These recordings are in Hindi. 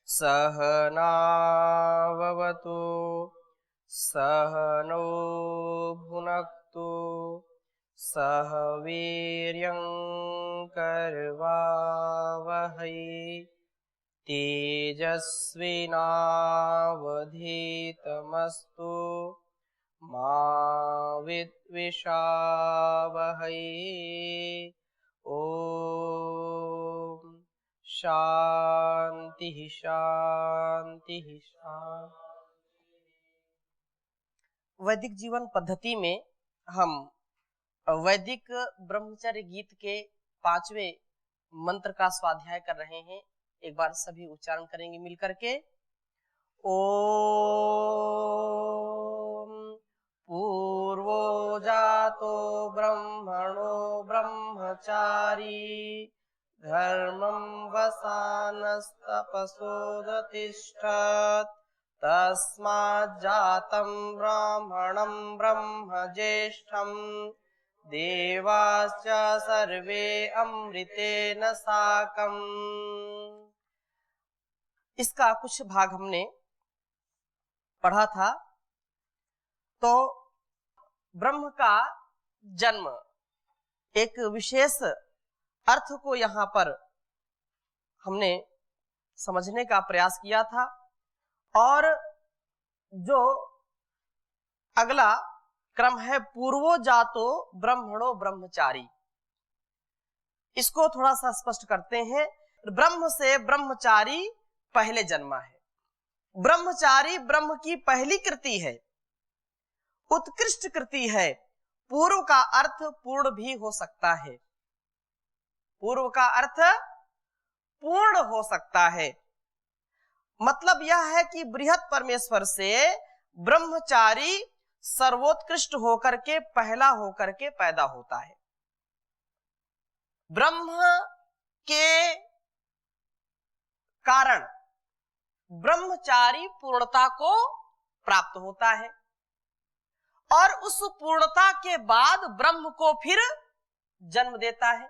सहनाववतु सहनो भुनक्तु सह वीर्यं करवावहै तेजस्विनावधीतमस्तु मा विद्विषावहै। ओम शांति शांति शांति। वैदिक जीवन पद्धति में हम वैदिक ब्रह्मचर्य गीत के 5वें मंत्र का स्वाध्याय कर रहे हैं। एक बार सभी उच्चारण करेंगे मिलकर के। ओम पूर्वो जातो ब्रह्मणो ब्रह्मचारी धर्मं वसानस्तपसोदतिष्ठत् तस्माज्जातं ब्राह्मणं ब्रह्म ज्येष्ठं देवाश्च सर्वे अमृतेन साकम्। इसका कुछ भाग हमने पढ़ा था। तो ब्रह्म का जन्म एक विशेष अर्थ को यहाँ पर हमने समझने का प्रयास किया था। और जो अगला क्रम है पूर्वो जातो ब्रह्मणो ब्रह्मचारी, इसको थोड़ा सा स्पष्ट करते हैं। ब्रह्म से ब्रह्मचारी पहले जन्मा है। ब्रह्मचारी ब्रह्म की पहली कृति है, उत्कृष्ट कृति है। पूर्व का अर्थ पूर्ण भी हो सकता है, पूर्व का अर्थ पूर्ण हो सकता है। मतलब यह है कि बृहत् परमेश्वर से ब्रह्मचारी सर्वोत्कृष्ट होकर के पहला होकर के पैदा होता है। ब्रह्म के कारण ब्रह्मचारी पूर्णता को प्राप्त होता है और उस पूर्णता के बाद ब्रह्म को फिर जन्म देता है।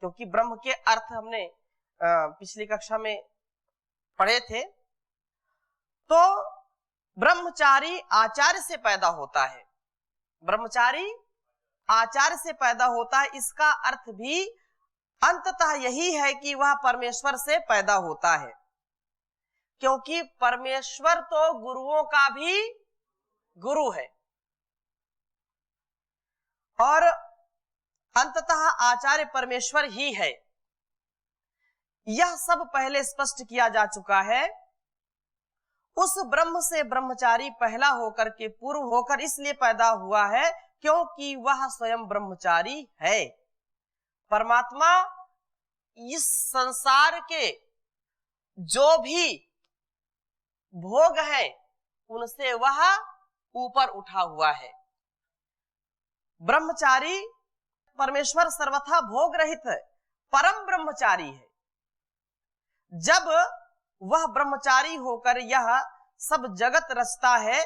क्योंकि ब्रह्म के अर्थ हमने पिछली कक्षा में पढ़े थे। तो ब्रह्मचारी आचार्य से पैदा होता है, ब्रह्मचारी आचार्य से पैदा होता है। इसका अर्थ भी अंततः यही है कि वह परमेश्वर से पैदा होता है, क्योंकि परमेश्वर तो गुरुओं का भी गुरु है और अंततः आचार्य परमेश्वर ही है। यह सब पहले स्पष्ट किया जा चुका है। उस ब्रह्म से ब्रह्मचारी पहला होकर के पूर्व होकर इसलिए पैदा हुआ है क्योंकि वह स्वयं ब्रह्मचारी है। परमात्मा इस संसार के जो भी भोग है उनसे वह ऊपर उठा हुआ है। ब्रह्मचारी परमेश्वर सर्वथा भोग रहित है, परम ब्रह्मचारी है। जब वह ब्रह्मचारी होकर यह सब जगत रचता है,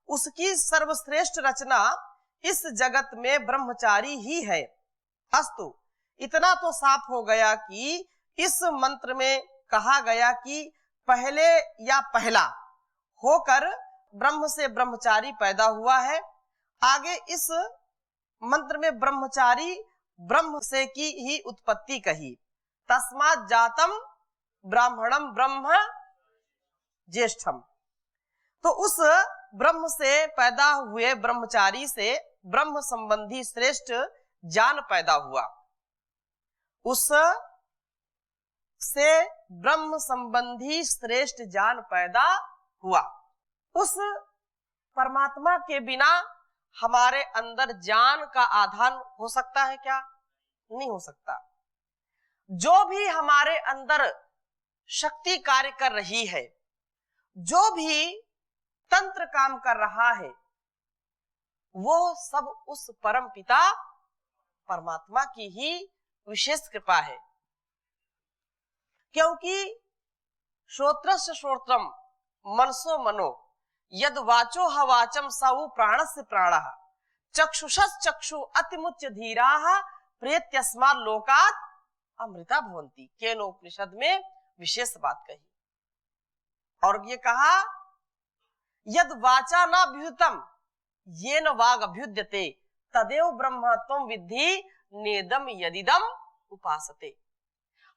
उसकी सर्वश्रेष्ठ रचना इस जगत में ब्रह्मचारी ही है। अस्तु, इतना तो साफ हो गया कि इस मंत्र में कहा गया कि पहले या पहला होकर ब्रह्म से ब्रह्मचारी पैदा हुआ है। आगे इस मंत्र में ब्रह्मचारी ब्रह्म से की ही उत्पत्ति कही। तस्मात् जातम ब्राह्मणम ब्रह्म ज्येष्ठम। तो उस ब्रह्म से पैदा हुए ब्रह्मचारी से ब्रह्म संबंधी श्रेष्ठ ज्ञान पैदा हुआ। उस से ब्रह्म संबंधी श्रेष्ठ ज्ञान पैदा हुआ। उस परमात्मा के बिना हमारे अंदर ज्ञान का आधान हो सकता है क्या? नहीं हो सकता। जो भी हमारे अंदर शक्ति कार्य कर रही है, जो भी तंत्र काम कर रहा है, वो सब उस परम पिता परमात्मा की ही विशेष कृपा है। क्योंकि श्रोत्रस्य श्रोत्रम मनसो मनो यद वाचो हवाचम सऊ प्राणस्य प्राणः चक्षुषस् चक्षु अतिमुच्य धीराः प्रेत्यस्मात् लोकात् अमृता भवन्ति। केनोपनिषद में विशेष बात कही। और ये कहा यद वाचा न अभ्युतम ये न वाग अभ्युद्यते तदेव ब्रह्म त्वं विद्धि नेदम यदिदम उपासते।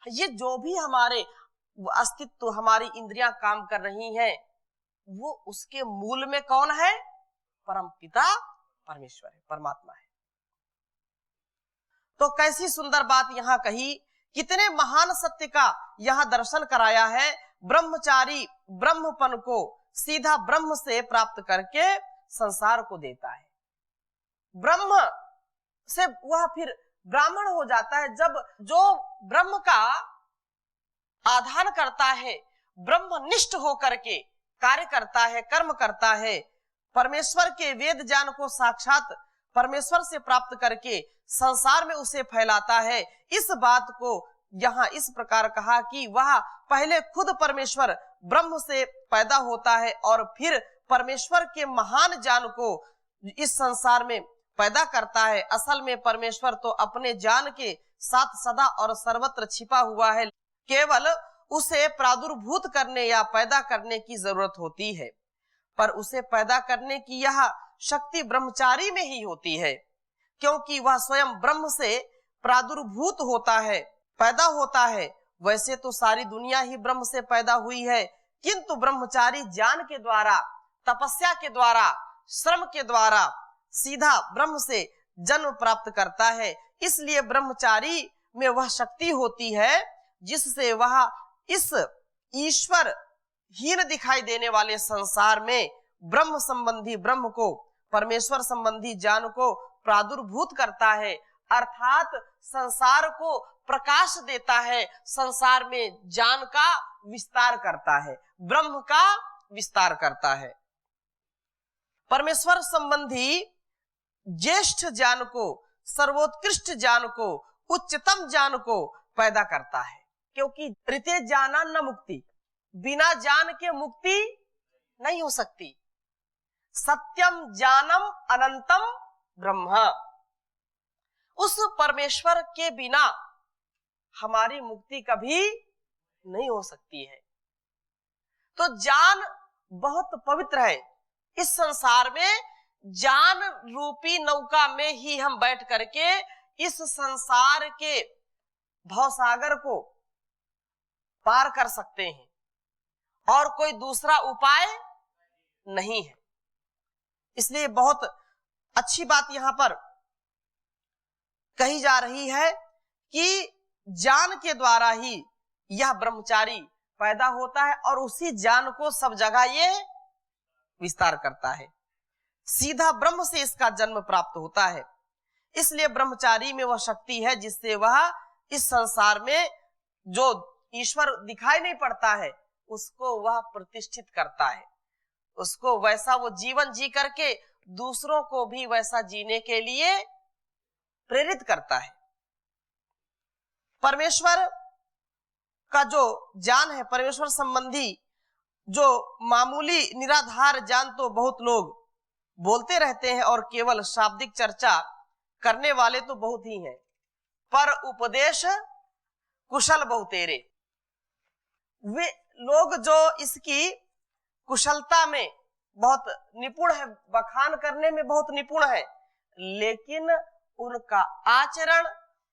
ये जो भी हमारे अस्तित्व, हमारी इंद्रियां काम कर रही हैं, वो उसके मूल में कौन है? परम पिता परमेश्वर है, परमात्मा है। तो कैसी सुंदर बात यहाँ कही, कितने महान सत्य का यहाँ दर्शन कराया है। ब्रह्मचारी ब्रह्मपन को सीधा ब्रह्म से प्राप्त करके संसार को देता है। ब्रह्म से वह फिर ब्राह्मण हो जाता है। जब जो ब्रह्म का आधान करता है, ब्रह्मनिष्ठ होकर के कार्य करता है, कर्म करता है, परमेश्वर के वेद ज्ञान को साक्षात परमेश्वर से प्राप्त करके संसार में उसे फैलाता है। इस बात को यहाँ इस प्रकार कहा कि वह पहले खुद परमेश्वर ब्रह्म से पैदा होता है और फिर परमेश्वर के महान ज्ञान को इस संसार में पैदा करता है। असल में परमेश्वर तो अपने ज्ञान के साथ सदा और सर्वत्र छिपा हुआ है, केवल उसे प्रादुर्भूत करने या पैदा करने की जरूरत होती है। पर उसे पैदा करने की यह शक्ति ब्रह्मचारी में ही होती है, क्योंकि वह स्वयं ब्रह्म से प्रादुर्भूत होता है, पैदा होता है। वैसे तो सारी दुनिया ही ब्रह्म से पैदा हुई है, किंतु ब्रह्मचारी ज्ञान के द्वारा, तपस्या के द्वारा, श्रम के द्वारा सीधा ब्रह्म से जन्म प्राप्त करता है। इसलिए ब्रह्मचारी में वह शक्ति होती है जिससे वह इस ईश्वर हीन दिखाई देने वाले संसार में ब्रह्म संबंधी, ब्रह्म को, परमेश्वर संबंधी ज्ञान को प्रादुर्भूत करता है, अर्थात संसार को प्रकाश देता है, संसार में ज्ञान का विस्तार करता है, ब्रह्म का विस्तार करता है। परमेश्वर संबंधी ज्येष्ठ ज्ञान को, सर्वोत्कृष्ट ज्ञान को, उच्चतम ज्ञान को पैदा करता है, क्योंकि ऋते ज्ञाना न मुक्ति, बिना ज्ञान के मुक्ति नहीं हो सकती। सत्यम ज्ञानम अनंतम ब्रह्म, उस परमेश्वर के बिना हमारी मुक्ति कभी नहीं हो सकती है। तो ज्ञान बहुत पवित्र है। इस संसार में ज्ञान रूपी नौका में ही हम बैठ करके इस संसार के भवसागर को पार कर सकते हैं, और कोई दूसरा उपाय नहीं है। इसलिए बहुत अच्छी बात यहाँ पर कही जा रही है कि ज्ञान के द्वारा ही यह ब्रह्मचारी पैदा होता है और उसी ज्ञान को सब जगह ये विस्तार करता है। सीधा ब्रह्म से इसका जन्म प्राप्त होता है। इसलिए ब्रह्मचारी में वह शक्ति है जिससे वह इस संसार में जो ईश्वर दिखाई नहीं पड़ता है उसको वह प्रतिष्ठित करता है, उसको वैसा वो जीवन जी करके दूसरों को भी वैसा जीने के लिए प्रेरित करता है। परमेश्वर का जो ज्ञान है, परमेश्वर संबंधी जो मामूली निराधार ज्ञान तो बहुत लोग बोलते रहते हैं और केवल शाब्दिक चर्चा करने वाले तो बहुत ही हैं, पर उपदेश कुशल बहुतेरे। वे लोग जो इसकी कुशलता में बहुत निपुण है, बखान करने में बहुत निपुण है, लेकिन उनका आचरण,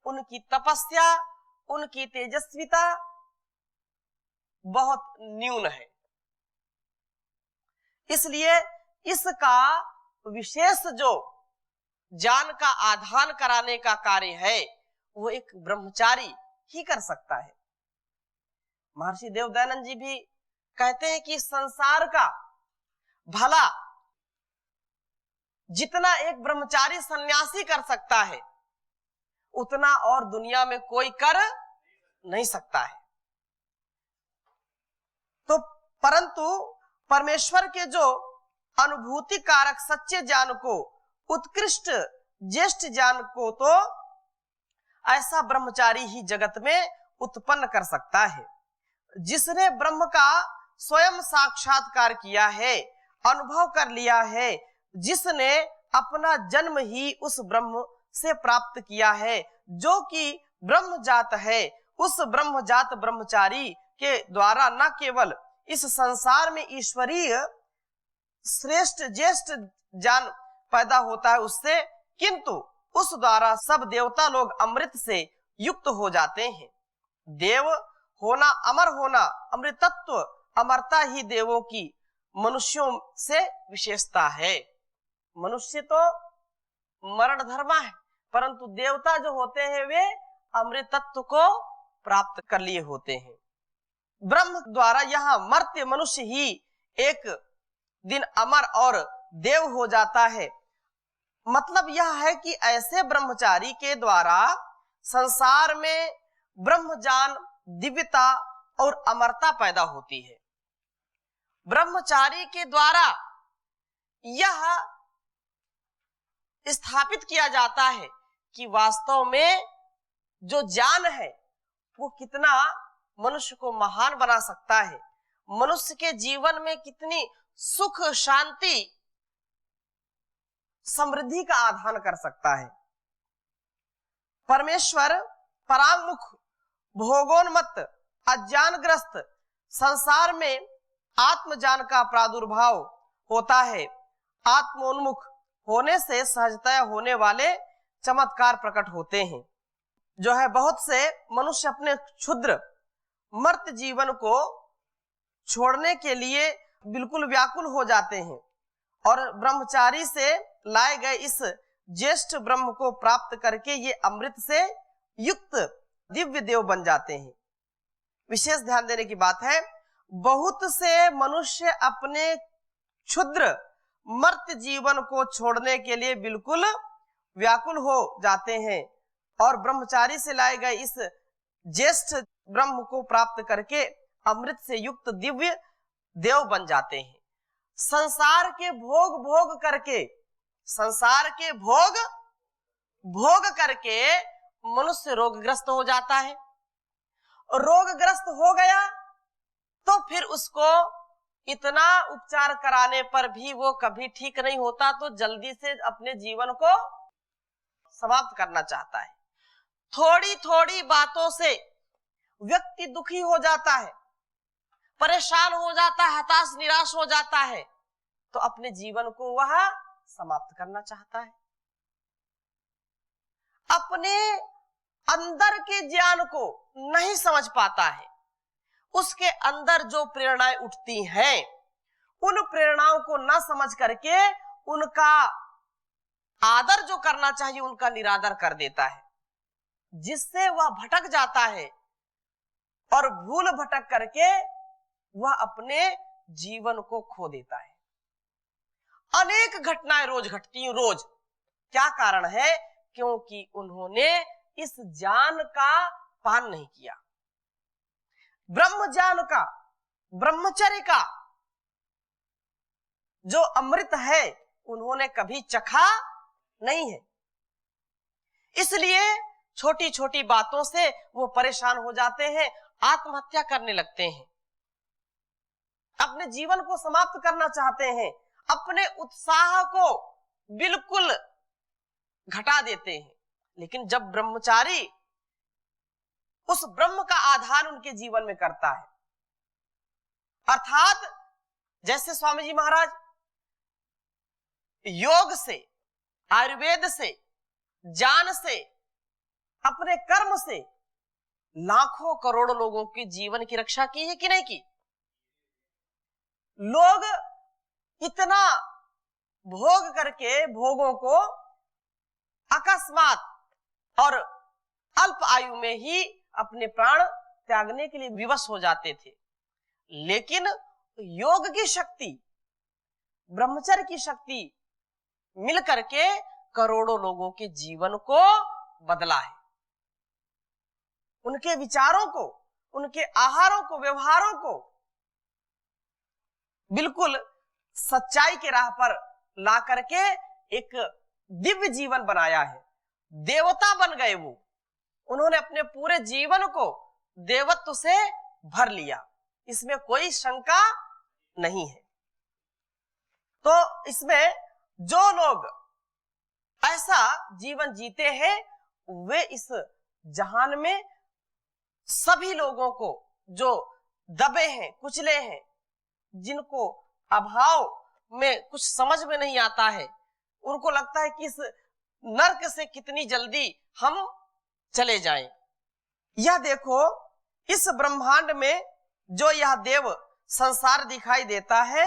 उनकी तपस्या, उनकी तेजस्विता बहुत न्यून है। इसलिए इसका विशेष जो ज्ञान का आधान कराने का कार्य है वो एक ब्रह्मचारी ही कर सकता है। महर्षि देवदयानंद जी भी कहते हैं कि संसार का भला जितना एक ब्रह्मचारी सन्यासी कर सकता है उतना और दुनिया में कोई कर नहीं सकता है। तो परंतु परमेश्वर के जो अनुभूति कारक सच्चे ज्ञान को, उत्कृष्ट ज्येष्ठ ज्ञान को तो ऐसा ब्रह्मचारी ही जगत में उत्पन्न कर सकता है, जिसने ब्रह्म का स्वयं साक्षात्कार किया है, अनुभव कर लिया है, जिसने अपना जन्म ही उस ब्रह्म से प्राप्त किया है जो कि ब्रह्म जात है। उस ब्रह्म जात ब्रह्मचारी के द्वारा न केवल इस संसार में ईश्वरीय श्रेष्ठ ज्येष्ठ ज्ञान पैदा होता है उससे, किंतु उस द्वारा सब देवता लोग अमृत से युक्त हो जाते हैं। देव होना, अमर होना, अमृतत्व, अमरता ही देवों की मनुष्यों से विशेषता है। मनुष्य तो मरण धर्मा है, परंतु देवता जो होते हैं वे अमृतत्व को प्राप्त कर लिए होते हैं। ब्रह्म द्वारा यहाँ मर्त्य मनुष्य ही एक दिन अमर और देव हो जाता है। मतलब यह है कि ऐसे ब्रह्मचारी के द्वारा संसार में ब्रह्मज्ञान, दिव्यता और अमरता पैदा होती है। ब्रह्मचारी के द्वारा यह स्थापित किया जाता है कि वास्तव में जो ज्ञान है वो कितना मनुष्य को महान बना सकता है, मनुष्य के जीवन में कितनी सुख, शांति, समृद्धि का आधान कर सकता है। परमेश्वर परांगमुख, भोगोन्मत्त, अज्ञानग्रस्त संसार में आत्मज्ञान का प्रादुर्भाव होता है। आत्मोन्मुख होने से सहजतया होने वाले चमत्कार प्रकट होते हैं। जो है बहुत से मनुष्य अपने क्षुद्र मर्त्य जीवन को छोड़ने के लिए बिल्कुल व्याकुल हो जाते हैं और ब्रह्मचारी से लाए गए इस ज्येष्ठ ब्रह्म को प्राप्त करके ये अमृत से युक्त दिव्य देव बन जाते हैं। विशेष ध्यान देने की बात है, बहुत से मनुष्य अपने क्षुद्र मर्त्य जीवन को छोड़ने के लिए बिल्कुल व्याकुल हो जाते हैं और ब्रह्मचारी से लाए गए इस ज्येष्ठ ब्रह्म को प्राप्त करके अमृत से युक्त दिव्य देव बन जाते हैं। संसार के भोग भोग करके, संसार के भोग भोग करके मनुष्य रोगग्रस्त हो जाता है। रोगग्रस्त हो गया तो फिर उसको इतना उपचार कराने पर भी वो कभी ठीक नहीं होता, तो जल्दी से अपने जीवन को समाप्त करना चाहता है। थोड़ी थोड़ी बातों से व्यक्ति दुखी हो जाता है, परेशान हो जाता है, हताश निराश हो जाता है, तो अपने जीवन को वह समाप्त करना चाहता है। अपने अंदर के ज्ञान को नहीं समझ पाता है। उसके अंदर जो प्रेरणाएं उठती हैं, उन प्रेरणाओं को न समझ करके उनका आदर जो करना चाहिए उनका निरादर कर देता है, जिससे वह भटक जाता है और भूल भटक करके वह अपने जीवन को खो देता है। अनेक घटनाएं रोज घटती हैं, रोज। क्या कारण है? क्योंकि उन्होंने इस ज्ञान का पान नहीं किया। ब्रह्म ज्ञान का, ब्रह्मचर्य का जो अमृत है उन्होंने कभी चखा नहीं है। इसलिए छोटी छोटी बातों से वो परेशान हो जाते हैं, आत्महत्या करने लगते हैं, अपने जीवन को समाप्त करना चाहते हैं, अपने उत्साह को बिल्कुल घटा देते हैं। लेकिन जब ब्रह्मचारी उस ब्रह्म का आधान उनके जीवन में करता है, अर्थात जैसे स्वामी जी महाराज योग से, आयुर्वेद से, ज्ञान से, अपने कर्म से लाखों करोड़ों लोगों के जीवन की रक्षा की है कि नहीं की? लोग इतना भोग करके भोगों को अकस्मात और अल्प आयु में ही अपने प्राण त्यागने के लिए विवश हो जाते थे। लेकिन योग की शक्ति, ब्रह्मचर्य की शक्ति मिल करके करोड़ों लोगों के जीवन को बदला है। उनके विचारों को, उनके आहारों को, व्यवहारों को बिल्कुल सच्चाई के राह पर ला करके एक दिव्य जीवन बनाया है। देवता बन गए वो। उन्होंने अपने पूरे जीवन को देवत्व से भर लिया, इसमें कोई शंका नहीं है। तो इसमें जो लोग ऐसा जीवन जीते हैं वे इस जहान में सभी लोगों को जो दबे हैं, कुचले हैं, जिनको अभाव में कुछ समझ में नहीं आता है, उनको लगता है कि इस नर्क से कितनी जल्दी हम चले जाएं। यह देखो, इस ब्रह्मांड में जो यह देव संसार दिखाई देता है,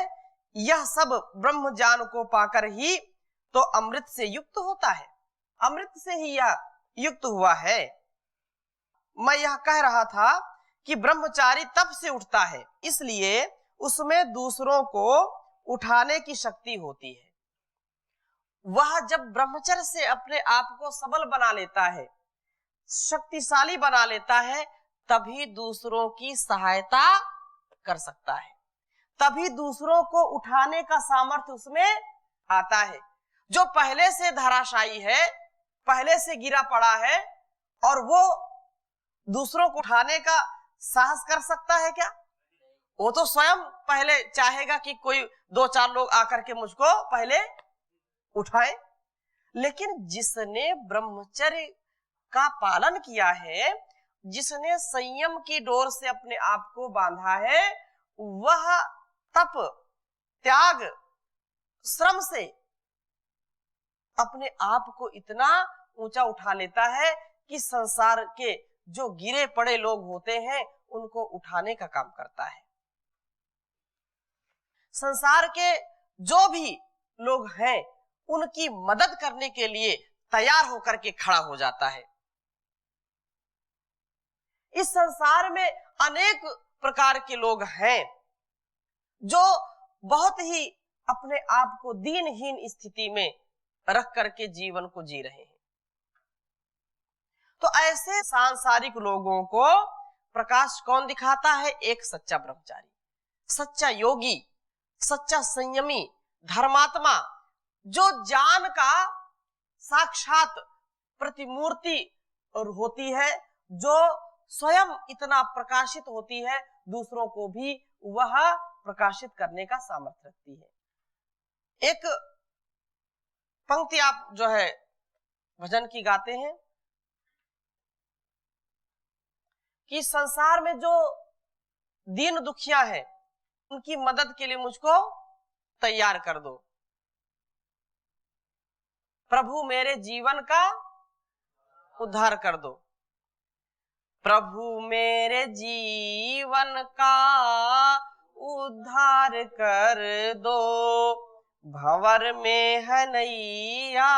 यह सब ब्रह्म ज्ञान को पाकर ही तो अमृत से युक्त होता है, अमृत से ही यह युक्त हुआ है। मैं यह कह रहा था कि ब्रह्मचारी तप से उठता है, इसलिए उसमें दूसरों को उठाने की शक्ति होती है। वह जब ब्रह्मचर्य से अपने आप को सबल बना लेता है, शक्तिशाली बना लेता है, तभी दूसरों की सहायता कर सकता है, तभी दूसरों को उठाने का सामर्थ्य उसमें आता है। जो पहले से धराशायी है, पहले से गिरा पड़ा है, और वो दूसरों को उठाने का साहस कर सकता है क्या? वो तो स्वयं पहले चाहेगा कि कोई दो चार लोग आकर के मुझको पहले उठाए। लेकिन जिसने ब्रह्मचर्य का पालन किया है, जिसने संयम की डोर से अपने आप को बांधा है, वह तप, त्याग, श्रम से अपने आप को इतना ऊंचा उठा लेता है कि संसार के जो गिरे पड़े लोग होते हैं, उनको उठाने का काम करता है। संसार के जो भी लोग हैं, उनकी मदद करने के लिए तैयार होकर के खड़ा हो जाता है। इस संसार में अनेक प्रकार के लोग हैं जो बहुत ही अपने आप को दीनहीन स्थिति में रख करके जीवन को जी रहे हैं। तो ऐसे सांसारिक लोगों को प्रकाश कौन दिखाता है? एक सच्चा ब्रह्मचारी, सच्चा योगी, सच्चा संयमी, धर्मात्मा, जो ज्ञान का साक्षात प्रतिमूर्ति और होती है, जो स्वयं इतना प्रकाशित होती है, दूसरों को भी वह प्रकाशित करने का सामर्थ्य रखती है। एक पंक्ति आप जो है भजन की गाते हैं कि संसार में जो दीन दुखिया है, उनकी मदद के लिए मुझको तैयार कर दो। प्रभु मेरे जीवन का उद्धार कर दो, प्रभु मेरे जीवन का उद्धार कर दो, भंवर में है नैया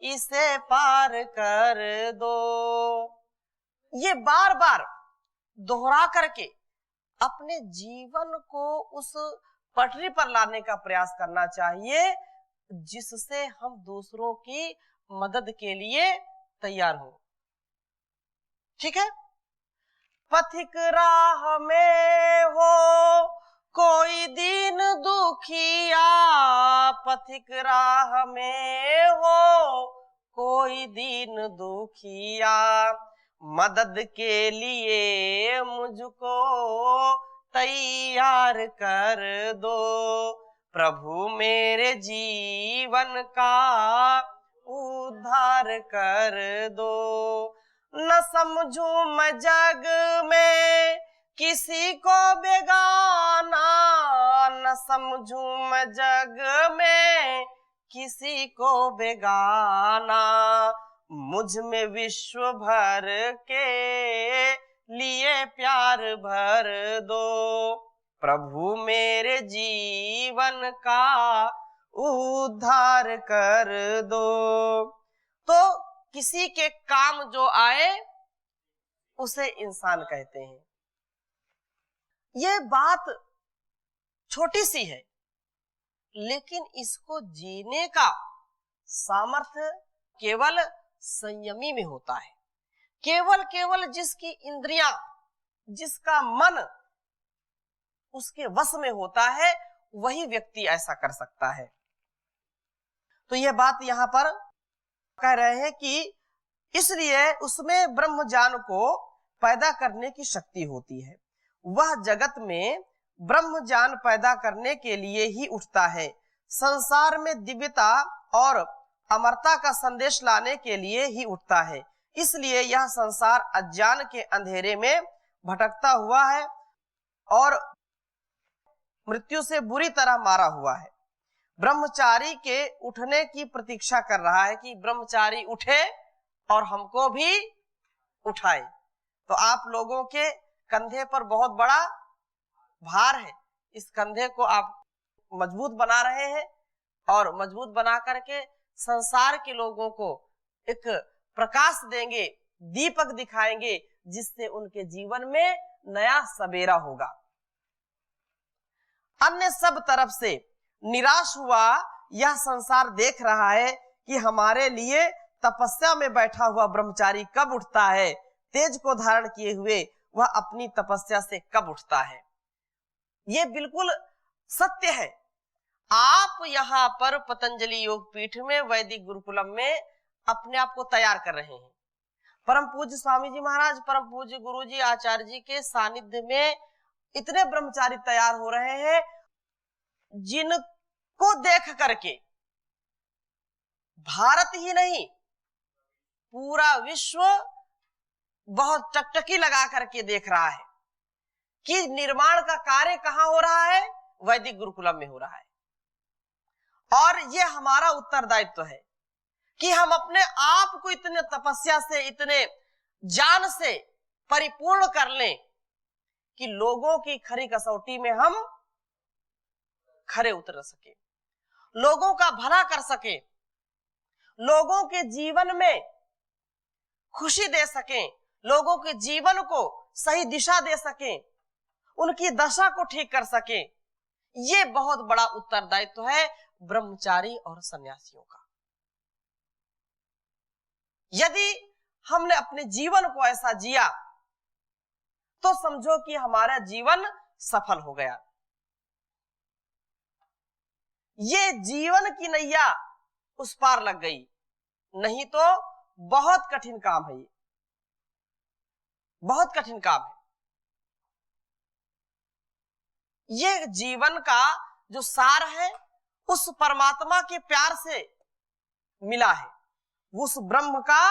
इसे पार कर दो। ये बार बार दोहरा करके अपने जीवन को उस पटरी पर लाने का प्रयास करना चाहिए जिससे हम दूसरों की मदद के लिए तैयार हो। ठीक है? पथिक राह में हो कोई दीन दुखिया, पथिक राह में हो कोई दीन दुखिया, मदद के लिए मुझको तैयार कर दो, प्रभु मेरे जीवन का उद्धार कर दो। न समझूं मैं जग में किसी को बेगाना, न समझूं मैं जग में किसी को बेगाना, मुझ में विश्व भर के लिए प्यार भर दो, प्रभु मेरे जीवन का उद्धार कर दो। तो किसी के काम जो आए उसे इंसान कहते हैं। यह बात छोटी सी है, लेकिन इसको जीने का सामर्थ्य केवल संयमी में होता है। केवल जिसकी इंद्रियां, जिसका मन उसके वश में होता है, वही व्यक्ति ऐसा कर सकता है। तो यह बात यहां पर कह रहे हैं कि इसलिए उसमें ब्रह्म ज्ञान को पैदा करने की शक्ति होती है। वह जगत में ब्रह्म ज्ञान पैदा करने के लिए ही उठता है, संसार में दिव्यता और अमरता का संदेश लाने के लिए ही उठता है। इसलिए यह संसार अज्ञान के अंधेरे में भटकता हुआ है और मृत्यु से बुरी तरह मारा हुआ है। ब्रह्मचारी के उठने की प्रतीक्षा कर रहा है कि ब्रह्मचारी उठे और हमको भी उठाए। तो आप लोगों के कंधे पर बहुत बड़ा भार है, इस कंधे को आप मजबूत बना रहे हैं और मजबूत बना करके संसार के लोगों को एक प्रकाश देंगे, दीपक दिखाएंगे, जिससे उनके जीवन में नया सवेरा होगा। अन्य सब तरफ से निराश हुआ यह संसार देख रहा है कि हमारे लिए तपस्या में बैठा हुआ ब्रह्मचारी कब उठता है, तेज को धारण किए हुए वह अपनी तपस्या से कब उठता है। ये बिल्कुल सत्य है। आप यहाँ पर पतंजलि योग पीठ में, वैदिक गुरुकुलम में अपने आप को तैयार कर रहे हैं। परम पूज्य स्वामी जी महाराज, परम पूज्य गुरु जी, आचार्य जी के सानिध्य में इतने ब्रह्मचारी तैयार हो रहे हैं जिनको देख करके भारत ही नहीं पूरा विश्व बहुत टकटकी लगा करके देख रहा है कि निर्माण का कार्य कहां हो रहा है, वैदिक गुरुकुलम में हो रहा है। और ये हमारा उत्तरदायित्व है कि हम अपने आप को इतने तपस्या से, इतने ज्ञान से परिपूर्ण कर लें कि लोगों की खरी कसौटी में हम खरे उतर सके, लोगों का भला कर सके, लोगों के जीवन में खुशी दे सकें, लोगों के जीवन को सही दिशा दे सकें, उनकी दशा को ठीक कर सकें। ये बहुत बड़ा उत्तरदायित्व है ब्रह्मचारी और सन्यासियों का। यदि हमने अपने जीवन को ऐसा जिया तो समझो कि हमारा जीवन सफल हो गया। ये जीवन की नैया उस पार लग गई, नहीं तो बहुत कठिन काम है, ये बहुत कठिन काम है। ये जीवन का जो सार है उस परमात्मा के प्यार से मिला है, उस ब्रह्म का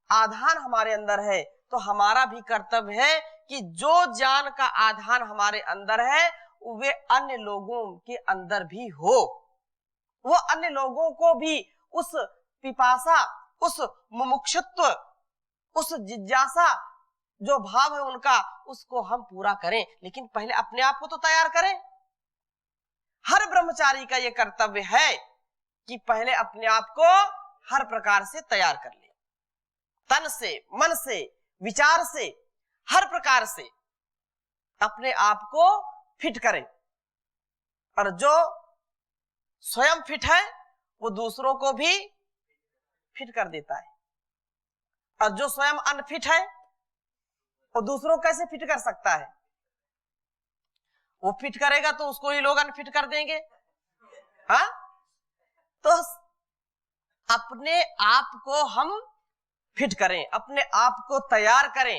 आधान हमारे अंदर है। तो हमारा भी कर्तव्य है कि जो ज्ञान का आधान हमारे अंदर है वे अन्य लोगों के अंदर भी हो, वो अन्य लोगों को भी उस पिपासा, उस मुमुक्षुत्व, उस जिज्ञासा जो भाव है उनका, उसको हम पूरा करें। लेकिन पहले अपने आप को तो तैयार करें। हर ब्रह्मचारी का यह कर्तव्य है कि पहले अपने आप को हर प्रकार से तैयार कर ले, तन से, मन से, विचार से, हर प्रकार से अपने आप को फिट करें। और जो स्वयं फिट है वो दूसरों को भी फिट कर देता है, और जो स्वयं अनफिट है वो दूसरों कैसे फिट कर सकता है? वो फिट करेगा तो उसको ही लोग अनफिट कर देंगे। हाँ, तो अपने आप को हम फिट करें, अपने आप को तैयार करें,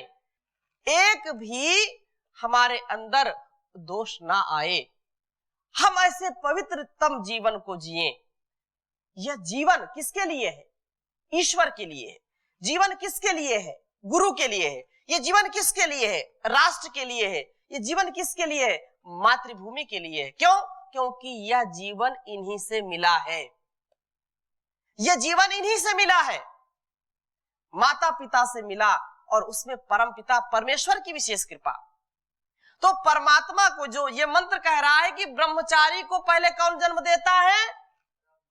एक भी हमारे अंदर दोष ना आए, हम ऐसे पवित्रतम जीवन को जिएं। यह जीवन किसके लिए है? ईश्वर के लिए है। जीवन किसके लिए है? गुरु के लिए है। ये जीवन किसके लिए है? राष्ट्र के लिए है। ये जीवन किसके लिए है? मातृभूमि के लिए है। क्यों? क्योंकि यह जीवन इन्हीं से मिला है, यह जीवन इन्हीं से मिला है, माता पिता से मिला, और उसमें परम पिता परमेश्वर की विशेष कृपा। तो परमात्मा को जो ये मंत्र कह रहा है कि ब्रह्मचारी को पहले कौन जन्म देता है?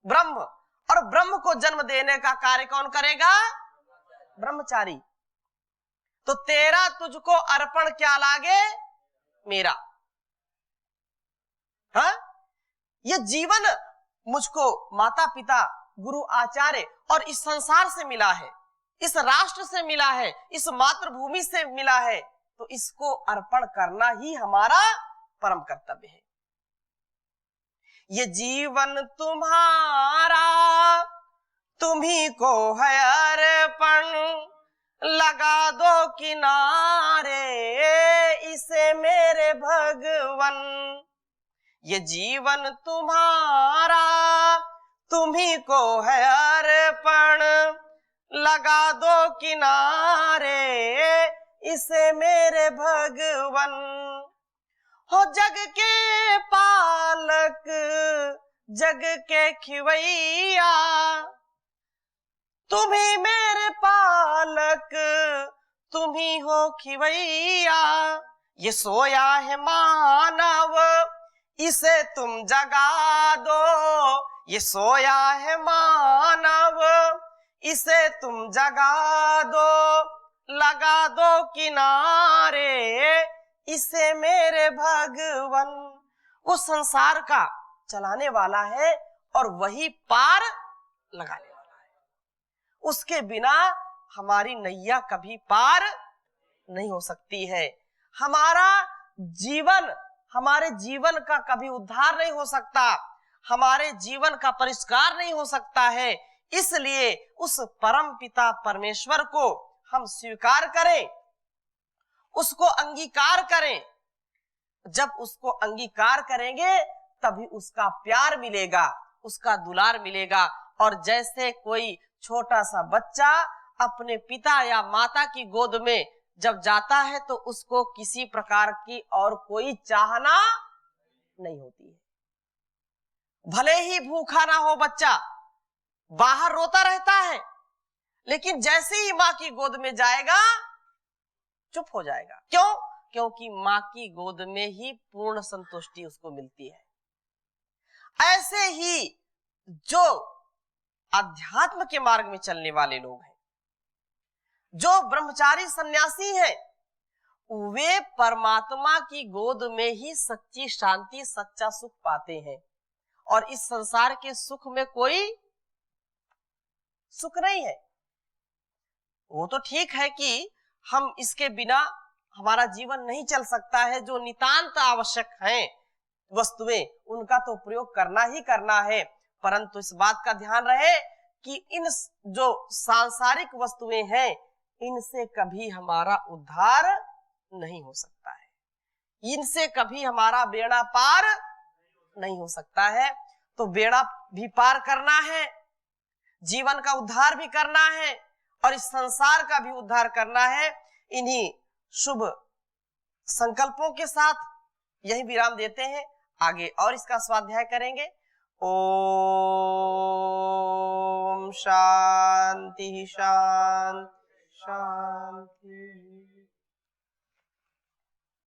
ब्रह्म। और ब्रह्म को जन्म देने का कार्य कौन करेगा? ब्रह्मचारी। तो तेरा तुझको अर्पण क्या लागे मेरा। हाँ, ये जीवन मुझको माता पिता, गुरु, आचार्य और इस संसार से मिला है, इस राष्ट्र से मिला है, इस मातृभूमि से मिला है। तो इसको अर्पण करना ही हमारा परम कर्तव्य है। ये जीवन तुम्हारा, तुम्ही को है अर्पण, लगा दो किनारे इसे मेरे भगवन। ये जीवन तुम्हारा, तुम्ही को है अर्पण, लगा दो किनारे इसे मेरे भगवन। हो जग के पालक जग के खिवैया, तुम्ही मेरे पालक तुम्ही हो खिवैया। ये सोया है मानव इसे तुम जगा दो, ये सोया है मानव इसे तुम जगा दो, लगा दो किनारे इसे मेरे भगवन। वो संसार का चलाने वाला है और वही पार लगाने वाला है, उसके बिना हमारी नैया कभी पार नहीं हो सकती है। हमारा जीवन, हमारे जीवन का कभी उद्धार नहीं हो सकता, हमारे जीवन का परिष्कार नहीं हो सकता है। इसलिए उस परम पिता परमेश्वर को हम स्वीकार करें, उसको अंगीकार करें। जब उसको अंगीकार करेंगे तभी उसका प्यार मिलेगा, उसका दुलार मिलेगा। और जैसे कोई छोटा सा बच्चा अपने पिता या माता की गोद में जब जाता है तो उसको किसी प्रकार की और कोई चाहना नहीं होती है। भले ही भूखा ना हो बच्चा, बाहर रोता रहता है, लेकिन जैसे ही माँ की गोद में जाएगा चुप हो जाएगा। क्यों? क्योंकि माँ की गोद में ही पूर्ण संतुष्टि उसको मिलती है। ऐसे ही जो अध्यात्म के मार्ग में चलने वाले लोग हैं, जो ब्रह्मचारी सन्यासी हैं, वे परमात्मा की गोद में ही सच्ची शांति, सच्चा सुख पाते हैं। और इस संसार के सुख में कोई सुख नहीं है। वो तो ठीक है कि हम इसके बिना हमारा जीवन नहीं चल सकता है, जो नितांत आवश्यक हैं वस्तुएं उनका तो प्रयोग करना ही करना है, परंतु इस बात का ध्यान रहे कि इन जो सांसारिक वस्तुएं हैं इनसे कभी हमारा उद्धार नहीं हो सकता है, इनसे कभी हमारा बेड़ा पार नहीं हो सकता है। तो बेड़ा भी पार करना है, जीवन का उद्धार भी करना है और इस संसार का भी उद्धार करना है। इन्हीं शुभ संकल्पों के साथ यही विराम देते हैं, आगे और इसका स्वाध्याय करेंगे। ओम शांति शांति शांति।